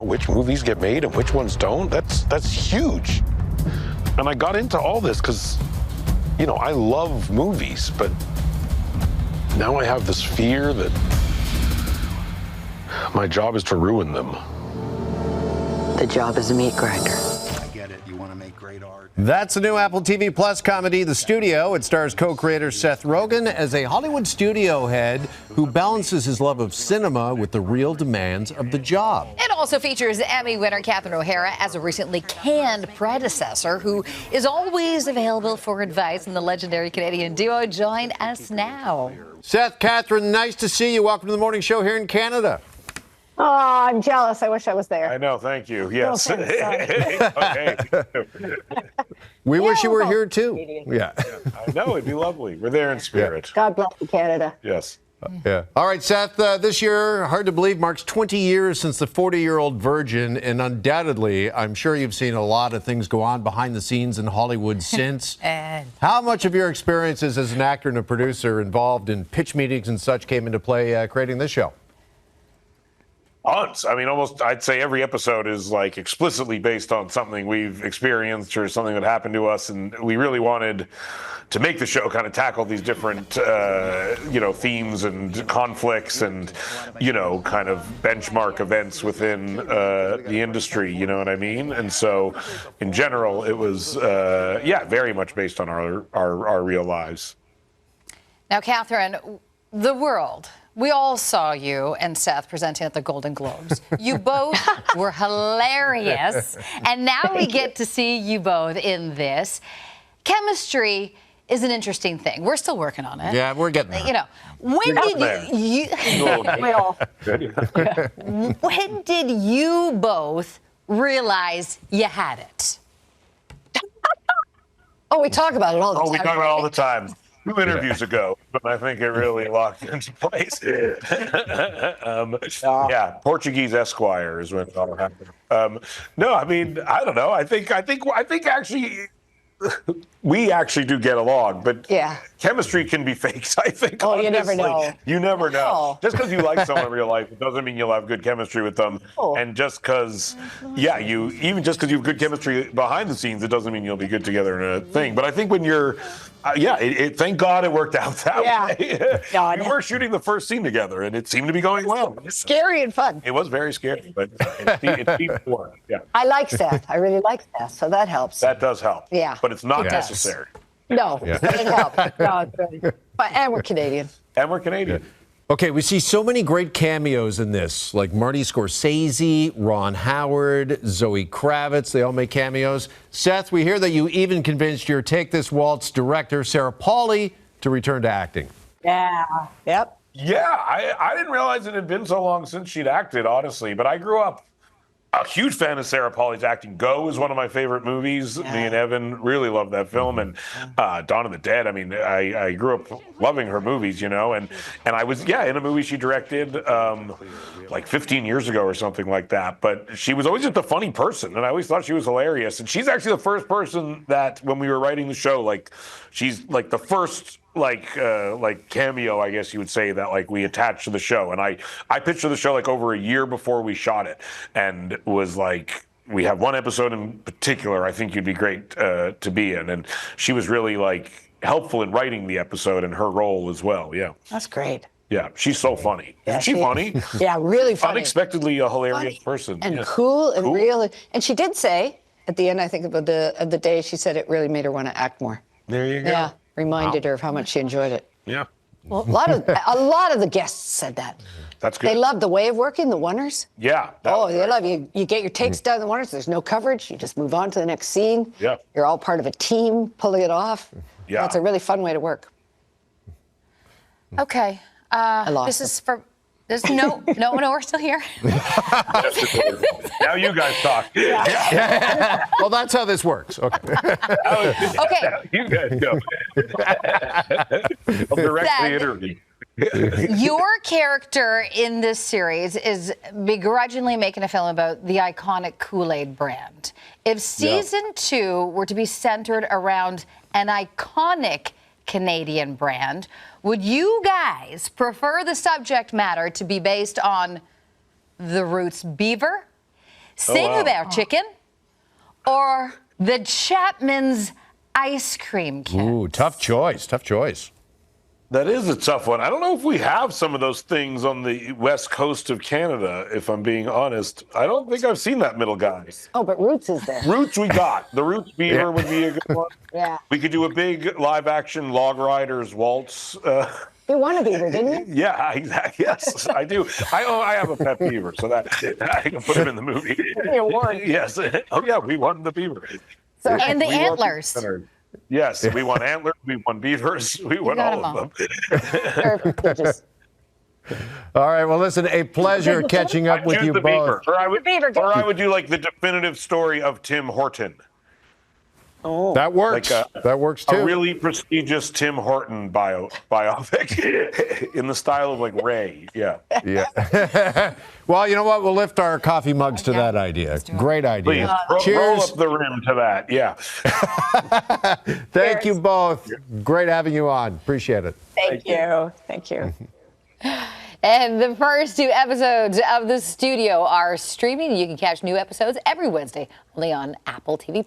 which movies get made and which ones don't, that's huge. And I got into all this because, you know, I love movies, but now I have this fear that my job is to ruin them. The job is a meat grinder. I get it. You want to make great art. That's the new Apple TV Plus comedy, The Studio. It stars co-creator Seth Rogen as a Hollywood studio head who balances his love of cinema with the real demands of the job. It also features Emmy winner Catherine O'Hara as a recently canned predecessor who is always available for advice. And the legendary Canadian duo join us now. Seth, Catherine, nice to see you. Welcome to the morning show here in Canada. Oh, I'm jealous. I wish I was there. I know, thank you. Yes. No, thanks, Okay. We wish you were well, here too. Canadian. Yeah. I know, it'd be lovely. We're there in spirit. God bless you, Canada. Yes. Yeah. All right, Seth, this year, hard to believe, marks 20 years since the 40-year-old virgin, and undoubtedly, I'm sure you've seen a lot of things go on behind the scenes in Hollywood since. How much of your experiences as an actor and a producer involved in pitch meetings and such came into play creating this show? Tons. I mean, almost, I'd say every episode is like explicitly based on something we've experienced or something that happened to us. And we really wanted to make the show kind of tackle these different, themes and conflicts and, kind of benchmark events within the industry. You know what I mean? And so in general, it was, very much based on our real lives. Now, Catherine, the world. We all saw you and Seth presenting at the Golden Globes. You both were hilarious. And now we get to see you both in this. Chemistry is an interesting thing. We're still working on it. Yeah, we're getting there. When did you both realize you had it? Oh, we talk about it all the time. Oh, we talk about it all the time. 2 interviews ago, but I think it really locked into place. Portuguese Esquire is when it all happened. No, I mean, I don't know. I think actually we actually do get along, but chemistry can be faked, I think. Oh, honestly. you never know. You never know. Oh. Just because you like someone in real life, it doesn't mean you'll have good chemistry with them. Oh. And just because, even just because you have good chemistry behind the scenes, it doesn't mean you'll be good together in a thing. But I think when you're, thank God it worked out that way. We were shooting the first scene together, and it seemed to be going well. Scary and fun. It was very scary, but it seemed to work. Yeah. I like Seth. I really like Seth, so that helps. That does help. Yeah. But it's not necessary. No, it helps. No, it's good. And we're Canadian. Okay, we see so many great cameos in this, like Marty Scorsese, Ron Howard, Zoe Kravitz. They all make cameos. Seth, we hear that you even convinced your Take This Waltz director, Sarah Polley, to return to acting. Yeah. Yep. Yeah, I didn't realize it had been so long since she'd acted, honestly. But I grew up a huge fan of Sarah Polley's acting. Go is one of my favorite movies. Me and Evan really love that film. And Dawn of the Dead, I mean, I grew up loving her movies, and I was, in a movie she directed like 15 years ago or something like that. But she was always just a funny person, and I always thought she was hilarious. And she's actually the first person that, when we were writing the show, like, she's like the first like cameo, I guess you would say, that like we attached to the show. And I pitched her the show like over a year before we shot it, and was like, we have one episode in particular I think you'd be great to be in. And she was really like helpful in writing the episode and her role as well. Yeah. That's great. Yeah, she's so funny. Yeah, Isn't she funny? Yeah, really funny. Unexpectedly a hilarious person. And cool and real. And she did say at the end, I think, of the day, she said it really made her want to act more. There you go. Yeah, reminded her of how much she enjoyed it. Yeah. Well, a lot of the guests said that. That's good. They love the way of working, the oneers. Yeah. They love you. You get your takes done in the oneers. There's no coverage. You just move on to the next scene. Yeah. You're all part of a team pulling it off. Yeah. That's a really fun way to work. Okay. This is for. There's no, we're still here. Now you guys talk. Well, that's how this works. Okay. Okay. You guys go. I'll direct the interview. Your character in this series is begrudgingly making a film about the iconic Kool-Aid brand. If season 2 were to be centered around an iconic Canadian brand, would you guys prefer the subject matter to be based on the Roots beaver, Sing wow. About Chicken or the Chapman's ice cream kit? Ooh, tough choice. Tough choice. That is a tough one. I don't know if we have some of those things on the west coast of Canada, if I'm being honest. I don't think I've seen that middle guy. Oh, but Roots is there. Roots we got. The Roots beaver would be a good one. Yeah. We could do a big live action Log Riders waltz. You won a beaver, didn't you? Yeah, exactly. Yes, I do. I have a pet beaver, so that I can put him in the movie. You won. Yes. Oh yeah, we won the beaver. And the We won antlers. the yes, we won antlers. We won beavers. We won got all of them. Perfect. All right. Well, listen, a pleasure catching up with Choose you the both. beaver. beaver, go. Or I would do like the definitive story of Tim Horton. That works. That works too. A really prestigious Tim Horton biopic in the style of like Ray. Yeah. Yeah. Well, you know what? We'll lift our coffee mugs to that idea. Great idea. Please roll Cheers. up the rim to that. Yeah. Thank you both. Great having you on. Appreciate it. Thank you. Thank you. And the first 2 episodes of The Studio are streaming. You can catch new episodes every Wednesday only on Apple TV+.